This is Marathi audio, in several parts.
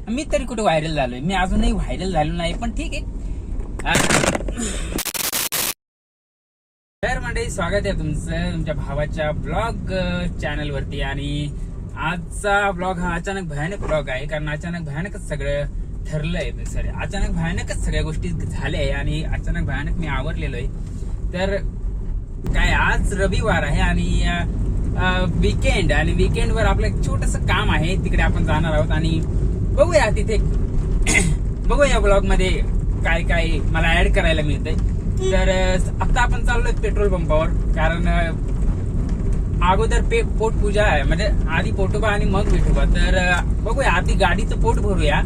मी तरी कुठे व्हायरल झालोय? मी अजूनही व्हायरल झालो नाही, पण ठीक आहे. तर मंडळी, स्वागत आहे तुमचं तुमच्या भावाच्या ब्लॉग चॅनल वरती. आणि आजचा ब्लॉग हा अचानक भयानक ब्लॉग आहे, कारण अचानक भयानकच सगळं ठरलंय. सॉरी, अचानक भयानकच सगळ्या गोष्टी झाल्या आहे आणि अचानक भयानक मी आवरलेलो आहे. तर काय, आज रविवार आहे आणि वीकेंड, आणि वीकेंडवर आपलं एक छोटंसं काम आहे, तिकडे आपण जाणार आहोत आणि बघूया तिथे बघूया ब्लॉग मध्ये काय काय मला ऍड करायला मिळतंय. तर आता आपण चाललोय पेट्रोल पंपावर, कारण अगोदर पोटपूजा आहे, म्हणजे आधी पोटोबा आणि मग विठोबा. तर बघूया, आधी गाडीचं पोट भरूया,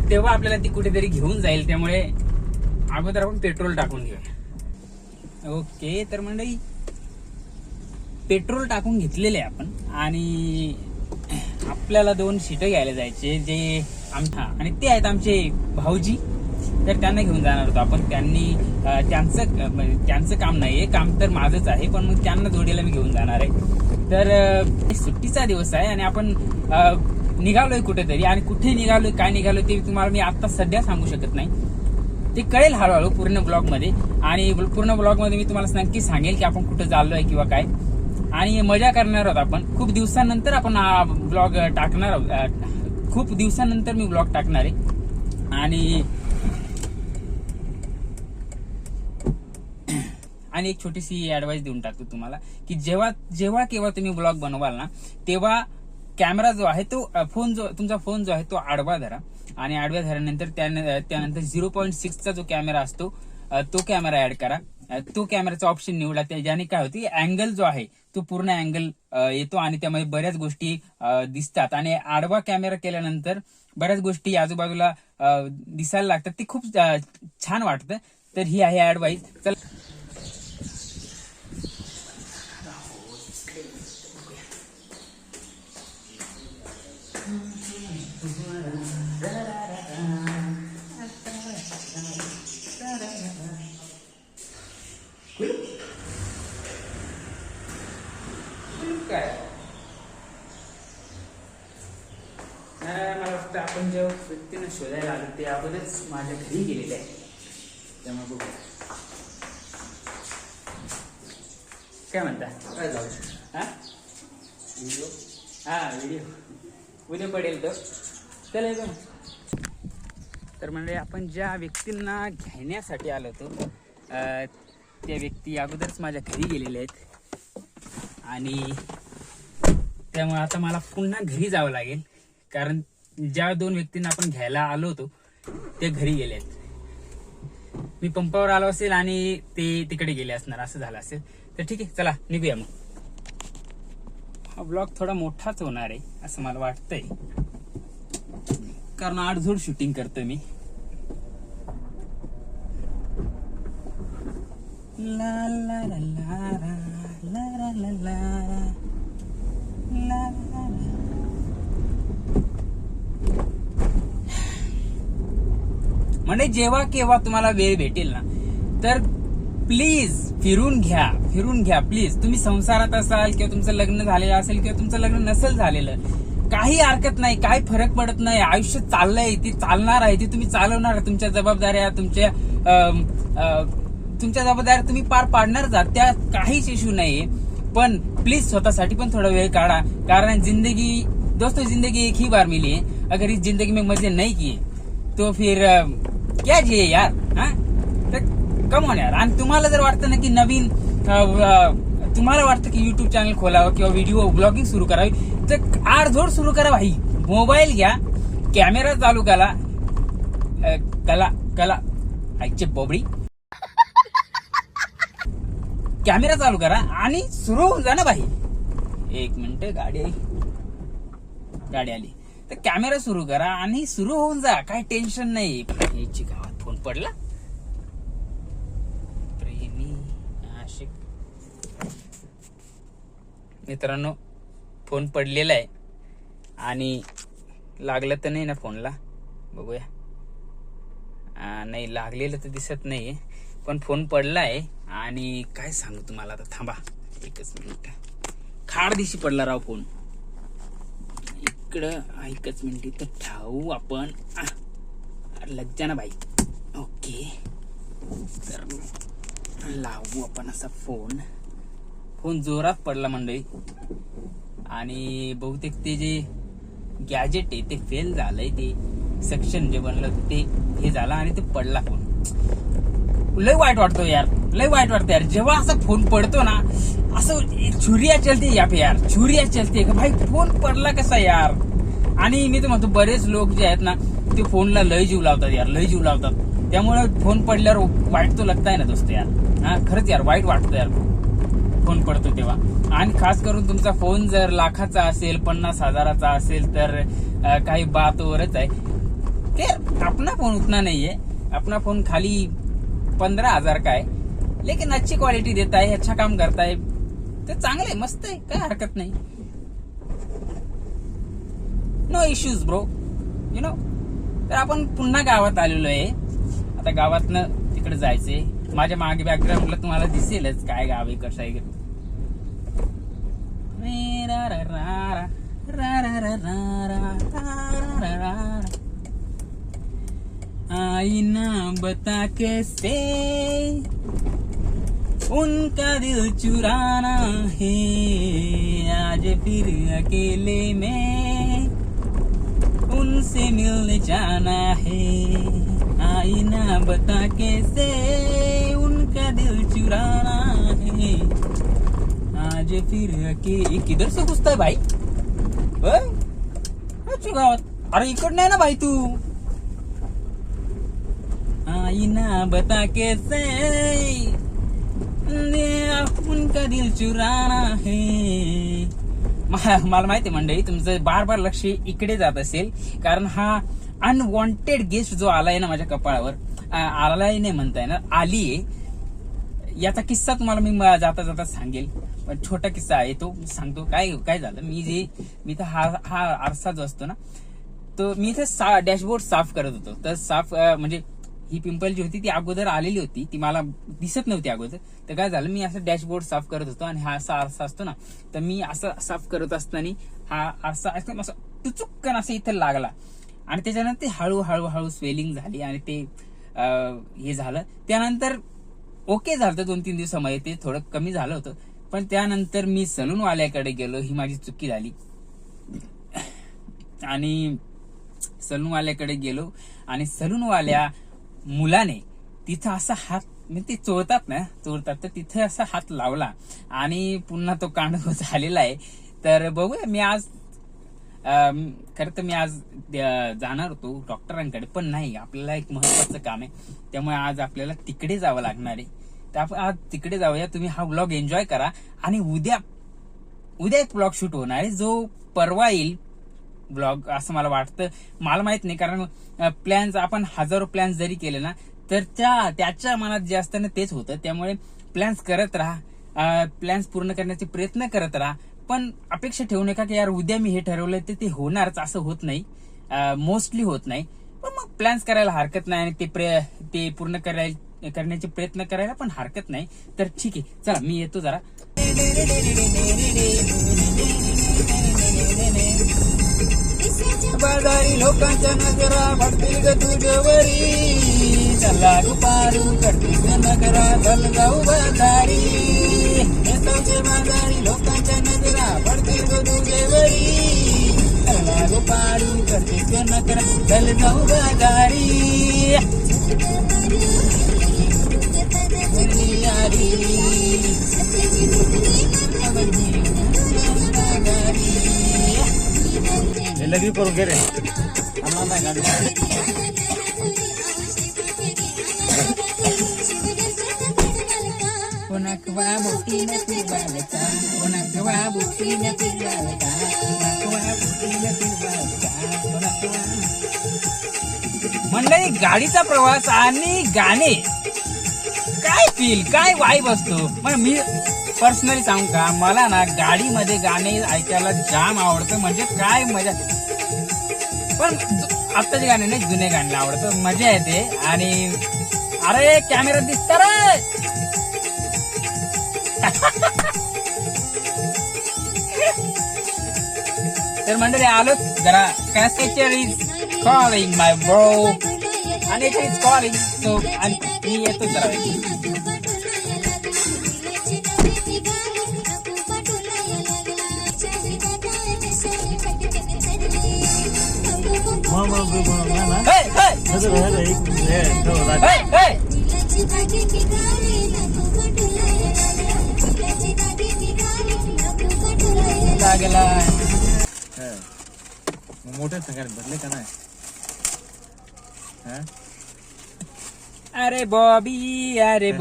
तेव्हा आपल्याला ती कुठेतरी घेऊन जाईल. त्यामुळे अगोदर आपण पेट्रोल टाकून घेऊया. ओके, तर मंडळी पेट्रोल टाकून घेतलेले आपण आणि आपल्याला 2 शीटं घ्यायला जायचे, जे आणि ते आहेत आमचे भाऊजी. तर त्यांना घेऊन जाणार होतो आपण. त्यांचं काम नाहीये, काम तर माझंच आहे, पण मग त्यांना जोडीला मी घेऊन जाणार आहे. तर सुट्टीचा दिवस आहे आणि आपण निघालोय कुठेतरी, आणि कुठे निघालोय, काय निघालोय ते तुम्हाला मी आता सध्या सांगू शकत नाही. ते कळेल हळूहळू पूर्ण ब्लॉग मध्ये, आणि पूर्ण ब्लॉग मध्ये मी तुम्हाला नक्की सांगेल की आपण कुठे चाललोय किंवा काय. आणि मजा करणार आहोत आपण. खूप दिवसानंतर आपण हा ब्लॉग टाकणार आहोत. खूप दिवसानंतर मी ब्लॉग टाकणार आहे. आणि एक छोटीशी ऍडवाइस देऊन टाकतो तुम्हाला, की जेव्हा केव्हा तुम्ही ब्लॉग बनवाल ना, तेव्हा कॅमेरा जो आहे तो तुमचा फोन जो आहे तो आडवा धरा, आणि आडव्या धरल्यानंतर त्यानंतर 0.6चा जो कॅमेरा असतो तो कॅमेरा ऍड करा. तो कॅमेराचा ऑप्शन निवडा, ज्याने काय होते, अँगल जो आहे तो पूर्ण अँगल येतो आणि त्यामध्ये बऱ्याच गोष्टी दिसतात. आणि आडवा कॅमेरा केल्यानंतर बऱ्याच गोष्टी आजूबाजूला दिसायला लागतात, ते खूप छान वाटतं. तर ही आहे ऍडवाइस. चला, काय मला वाटतं आपण जेव्हा व्यक्तीनं शोधायला आलो ते अगोदरच माझ्या घरी गेलेले आहे. त्यामुळे बघू काय म्हणता. काय जाऊ व्हिडिओ उद्या पडेल तो. चला एकदम. तर म्हणजे आपण ज्या व्यक्तींना घेण्यासाठी आलो होतो त्या व्यक्ती अगोदरच माझ्या घरी गेलेले आहेत, आणि त्यामुळे आता मला पुन्हा घरी जावं लागेल, कारण ज्या 2 व्यक्तींना आपण घ्यायला आलो होतो ते घरी गेले आहेत. मी पंपावर आलो असेल आणि ते तिकडे गेले असणार, असं झालं असेल. तर ठीक आहे, चला निघूया मग. हा ब्लॉग थोडा मोठाच होणार आहे असं मला वाटतंय, कारण आडझोड शूटिंग करतोय मी. ला ला ला ला ला ला ला ला. म्हणजे जेव्हा केव्हा तुम्हाला वेळ भेटेल ना, तर प्लीज फिरून घ्या प्लीज. तुम्ही संसारात असाल, किंवा तुमचं लग्न झालेलं असेल, किंवा तुमचं लग्न नसेल झालेलं, काही हरकत नाही, काही फरक पडत नाही. आयुष्य चाललंय, ते चालणार आहे, ते तुम्ही चालवणार. तुमच्या जबाबदाऱ्या तुमच्या जबाबदाऱ्या तुम्ही पार पाडणार जा, त्या काहीच इश्यू नाहीये. पण प्लीज स्वतःसाठी पण थोडा वेळ काढा, कारण जिंदगी एक ही बार मिली है. अगर इस जिंदगी में मजे नहीं किए तो फिर क्या जिये यार. तर कम ऑन यार. आणि तुम्हाला जर वाटतं ना की नवीन तुम्हाला वाटतं की युट्यूब चॅनल खोलावं किंवा व्हिडिओ ब्लॉगिंग सुरू करावी, तर आडझोड सुरू करा भाई. मोबाईल घ्या, कॅमेरा चालू कला ऐकचे बोबडी, कॅमेरा चालू करा आणि सुरू होऊन जा ना भाई. 1 मिनिट, गाडी आली. तर कॅमेरा सुरू करा आणि सुरू होऊन जा, काही टेन्शन नाही. याची गावात फोन पडला. प्रेमी आशिक मित्रांनो, फोन पडलेला आहे आणि लागलं तर नाही ना फोनला. बघूया. नाही, लागलेलं तर दिसत नाहीये, पण फोन पडलाय. आणि काय सांगू तुम्हाला आता, थांबा एकच मिनिट. खाड दिशी पडला राव फोन. इकडं एकच मिनिट इथं ठेवू आपण. लज्जा ना बाई. ओके, तर लावू आपण असा फोन जोरात पडला मंडळी. आणि बहुतेक ते जे गॅजेट आहे ते फेल झालंय, ते सेक्शन जे बनलं ते हे झालं आणि ते पडला फोन. लय वाईट वाटतो यार, लय वाईट वाटतं यार जेव्हा असा फोन पडतो ना. असं छुरिया चलते या पे यार, छुरिया चलते का भाई, फोन पडला कसा यार. आणि मी तर म्हणतो बरेच लोक जे आहेत ना ते फोनला लय जीव लावतात यार, लय जीव लावतात. त्यामुळे फोन पडल्यावर वाईट तो लगताय ना दोस्त यार. खरंच यार वाईट वाटतं यार फोन पडतो तेव्हा. आणि खास करून तुमचा फोन जर लाखाचा असेल, 50,000चा असेल तर काही बात वरच आहे. ते अपना फोन उतना नहीं है, अपना फोन खाली 15,000 का है, लेकिन अच्छी क्वालिटी देता है, अच्छा काम करता है, ते चांगलं आहे, मस्त आहे, काय हरकत नाही. No issues bro, you know. तर आपण पुन्हा गावात आलेलो आहे. आता गावातनं तिकडे जायचंय. माझ्या मागे बॅकग्राऊंडला तुम्हाला दिसेलच काय गाव आहे, कसं आहे. आईना बता कैसे उनका दिल चुराना है, आज फिर अकेले में उनसे मिलने जाना है. आईना बता कैसे उनका दिल चुराना है, आज फिर अकेले. किधर से घुसता है भाई? गावात. अरे इकडं नाही ना भाई तू. आईना बता कैसे उनका दिल चुराना है. मला माहिती मंडळी तुमचं बार लक्ष इकडे जात असेल, कारण हा अनवॉन्टेड गेस्ट जो आलाय ना माझ्या कपाळावर, आलाय नाही म्हणता येणार, आली आहे. याचा किस्सा तुम्हाला मी जाता जाता सांगेल. छोटा किस्सा आहे तो सांगतो. काय झालं, मी तर हा आरसा जो असतो ना, तो मी इथे डॅशबोर्ड साफ करत होतो. तर साफ म्हणजे ही पिंपल जी होती ती अगोदर आलेली होती, ती मला दिसत नव्हती अगोदर. तर काय झालं, मी असं डॅशबोर्ड साफ करत होतो आणि हा असा आरसा असतो ना, तर मी असं साफ करत असताना हा आरसा असं टुचुक्कन असं इथं लागला आणि त्याच्यानंतर ते हळूहळू स्वेलिंग झाली आणि ते हे झालं. त्यानंतर ओके झालं 2-3 दिवसामध्ये ते थोडं कमी झालं होतं. पण त्यानंतर मी सलूनवाल्याकडे गेलो, ही माझी चुकी झाली. आणि सलूनवाल्याकडे गेलो आणि सलूनवाल्या मुलाने तिथं असा हात, म्हणजे ते चोळतात तर तिथे असा हात लावला आणि पुन्हा तो कांड झालेला आहे. तर बघूया, मी आज खरं तर मी आज जाणार होतो डॉक्टरांकडे, पण नाही, आपल्याला एक महत्वाचं काम आहे, त्यामुळे आज आपल्याला तिकडे जावं लागणार आहे. तर आपण आज तिकडे जाऊया. तुम्ही हा ब्लॉग एन्जॉय करा. आणि उद्या एक ब्लॉग शूट होणार आहे, जो परवा येईल ब्लॉग असं मला वाटतं. मला माहित नाही, कारण प्लॅन्स आपण हजारो प्लॅन्स जरी केले ना तर त्याच्या मनात जे असतं ना तेच होतं. त्यामुळे प्लॅन्स करत राहा, प्लॅन्स पूर्ण करण्याचे प्रयत्न करत राहा. पण अपेक्षा ठेवू नका की यार उद्या मी हे ठरवलंय तर ते होणारच, असं होत नाही, मोस्टली होत नाही. पण मग प्लॅन्स करायला हरकत नाही आणि ते पूर्ण करण्याचे प्रयत्न करायला पण हरकत नाही. तर ठीक आहे, चला मी येतो जरा. बाजारी लोकांच्या नजरा भरतील ग तुझ्यावरी, चला गुपारू करतील ग नगरा, चल जाऊ बाजारी. बाजारी लोकांच्या नजरा भरतील ग तुझ्यावरी, चला गुपारू करतील ग नगरा, चल जाऊ बाजारी. लगी करून घे रे, गाडी. मंडळी, गाडीचा प्रवास आणि गाणे, काय फील, काय वाईब असतो. मग मी पर्सनली सांगू का, मला ना गाडीमध्ये गाणे ऐकायला जाम आवडतं, म्हणजे काय मजा. पण आत्ताचे गाणे नाही, जुने गाणे आवडतं, मजा येते. आणि अरे कॅमेरा दिसत रे. तर मंडळी आलोच जरा कॅसेचर इज कॉलिंग माय ब्रो आणि इट इज कॉलिंग सो आणि मी येतो जरा मोठे सगळ्यात भरले का नाही? अरे बॉबी रे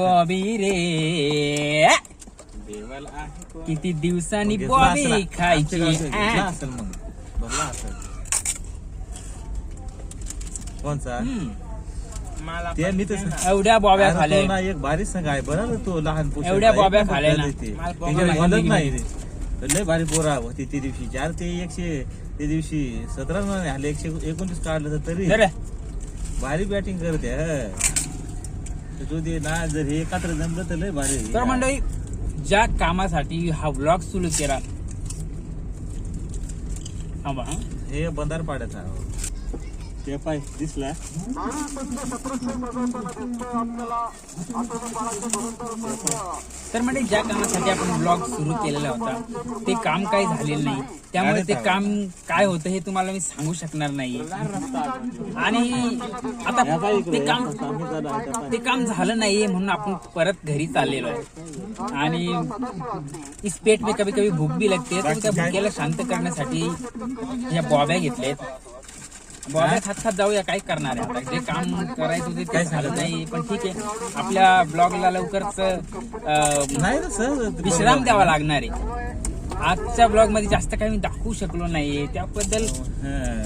देवाला आहे किती दिवसांनी बॉबी खायची असेल मग भरला असेल कोणचा ते मी तर एवढ्या बॉब्या खाल्या एक बारीच संघ आहे बरं तो लहान पोरं एवढ्या बॉब्या खाल्या ना त्याच्यावर बोलत नाही लय भारी पोरा होती ते दिवशी चार ते 100 ते दिवशी 17 नाही आले 129 काढलं तर तरी भारी बॅटिंग करते तू दे ना जर हे एकत्र जमलं तर लय भारी. तर मंडळी ज्या कामासाठी हा व्लॉग सुरू केला हे बंदार पाड्याचा ते पाय दिसला तर म्हणजे ज्या कामासाठी आपण ब्लॉग सुरू केलेला होता ते काम काही झालेलं नाही त्यामुळे ते काम काय होतं हे तुम्हाला मी सांगू शकणार नाही आणि आता ते काम झालं नाहीये म्हणून आपण परत घरी चाललेलो आहे आणि इस पेट में कभी कभी भूक भी लगते तर त्या भुकेला शांत करण्यासाठी या बॉब्या घेतलेत बॉब्या खात जाऊया काय करणार आहे आता जे काम करायचं होते ते झालं नाही पण ठीक आहे आपल्या ब्लॉगला लवकरच विश्राम द्यावा लागणार आहे आजच्या ब्लॉग मध्ये जास्त काही मी दाखवू शकलो नाहीये त्याबद्दल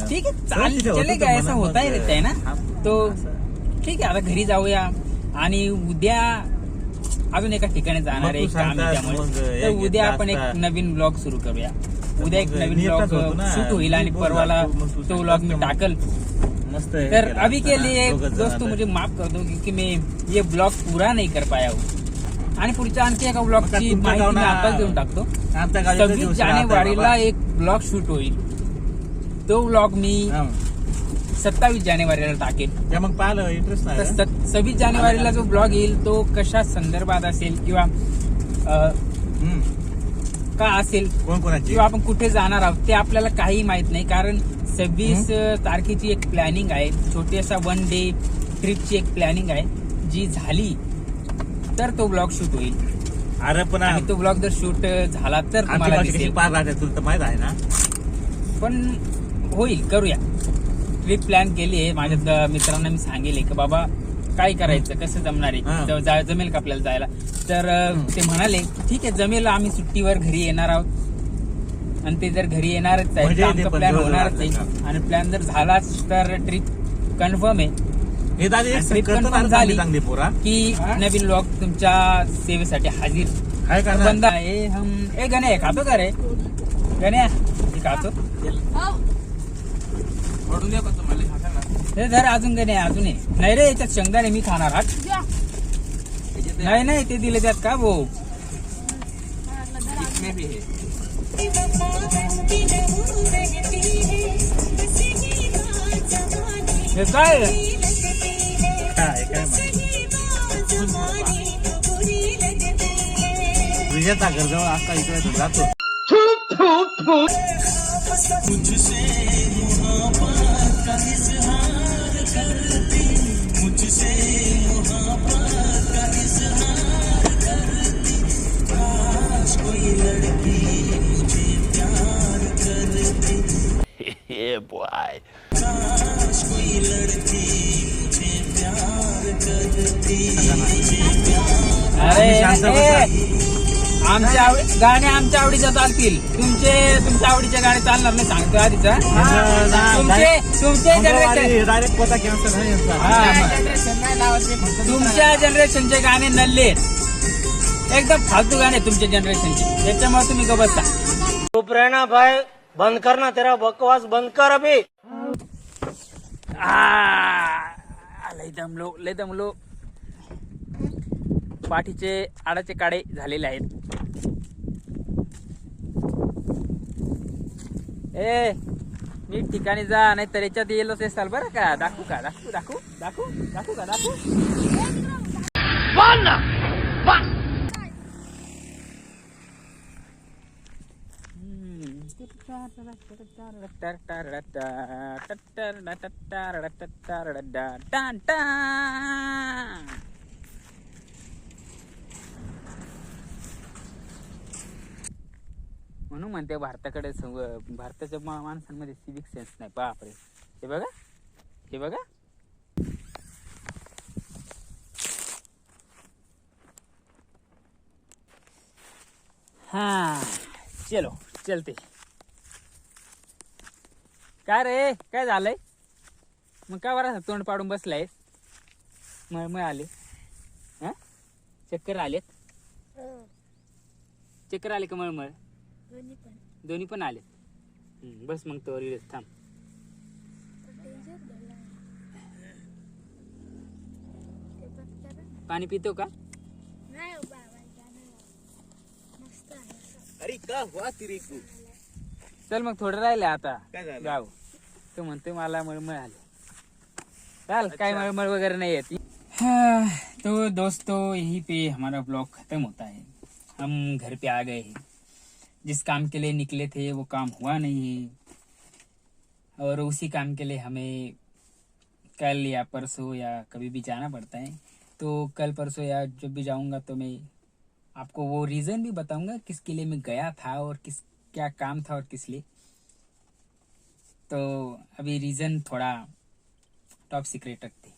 ठीक आहे चालेल काय असं होता येत आहे ना तो ठीक आहे आता घरी जाऊया आणि उद्या अजून एका ठिकाणी जाणार आहे काम आहे त्यामुळे तर उद्या आपण एक नवीन ब्लॉग सुरू करूया उद्या एक नवीन ब्लॉग शूट होईल आणि परवाला तो ब्लॉग मी टाकल मस्त तर अभी के लिए दोस्तों मुझे माफ कर दो क्योंकि मैं ये ब्लॉग पूरा नहीं कर पाया हूँ आणि पुढच्या आणखी एका ब्लॉगची माहिती मी आताच देऊन टाकतो 26 जानेवारीला एक ब्लॉग शूट होईल तो ब्लॉग मी 27 जानेवारीला टाकेल मग पाहिलं इंटरेस्ट नाही 26 जानेवारीला जो ब्लॉग येईल तो कशा संदर्भात असेल किंवा का असेल किंवा आपण कुठे जाणार आहोत ते आपल्याला काही माहित नाही कारण 26 तारखेची एक प्लॅनिंग आहे छोटीसा 1 डे ट्रिपची एक प्लॅनिंग आहे जी झाली तर तो ब्लॉग शूट होईल अरे पण तो ब्लॉग जर शूट झाला तर तुम्हाला दिसेल तुला माहित आहे ना पण होईल करूया ट्रिप प्लॅन केली आहे माझ्या मित्रांना मी सांगेल की बाबा काय करायचं कसं जमणार आहे जमेल का आपल्याला जायला तर ते म्हणाले ठीक आहे जमेल आम्ही सुट्टीवर घरी येणार आहोत आणि ते जर घरी येणारच आहे आमचा प्लॅन होणारच आहे आणि प्लॅन जर झालाच तर ट्रिप कन्फर्म आहे ट्रिप कन्फर्म झाली की नवीन ब्लॉग तुमच्या सेवेसाठी हाजीर बंद आहे हम ए गणे खातो का रे गण्या खातो धर अजून गणे अजून नाही रे याच्यात शेंगदाणे मी खाणार नाही ते दिले त्यात का भाऊ काय विजेता घरजवळ आता इकडे जातो Yeah, boy. आमच्या गाणे आमच्या आवडीच्या चालतील तुमच्या आवडीचे गाणे चालणार नाही सांगतो आधीचा तुमच्या जनरेशनचे गाणे नल्ले एकदम फालतू गाणे तुमच्या जनरेशनचे त्याच्यामुळे तुम्ही ग बसता चुप रहना भाई बंद करना तेरा बकवास बंद कर अभी लय दमलो पाठीचे आडाचे काडे झालेले आहेत ए नीट ठिकाणी जा, नाही तर याच्यात येलोच असाल बरं का. दाखवू का? दाखवू का? म्हणून म्हणते भारताकडे भारताच्या माणसांमध्ये सिविक सेन्स नाही. बापरे, हे बघा. हा चलो चलते. काय रे, काय झालंय मग? का बरं तोंड पाडून बसलायस? मळ आले, हा चक्कर आलेत? चक्कर आले का? मळमळ दोन्ही पण आले. बस मग तो थांब. पाणी पितो का? अरे का हुआ तेरे को? चल मग थोडं राहिलं आता. काय झालं? जाऊ. तो म्हणते मला मळमळ आले. चल, काय मळमळ वगैरे नहीं है. तो दोस्तों, यहीं पे हमारा ब्लॉग खत्म होता है. हम घर पे आ गए हैं. जिस काम के लिए निकले थे वो काम हुआ नहीं है, और उसी काम के लिए हमें कल या परसों या कभी भी जाना पड़ता है. तो कल परसों या जब भी जाऊंगा तो मैं आपको वो रीज़न भी बताऊंगा किसके लिए मैं गया था और क्या काम था और किस लिए. तो अभी रीज़न थोड़ा टॉप सीक्रेट रखते.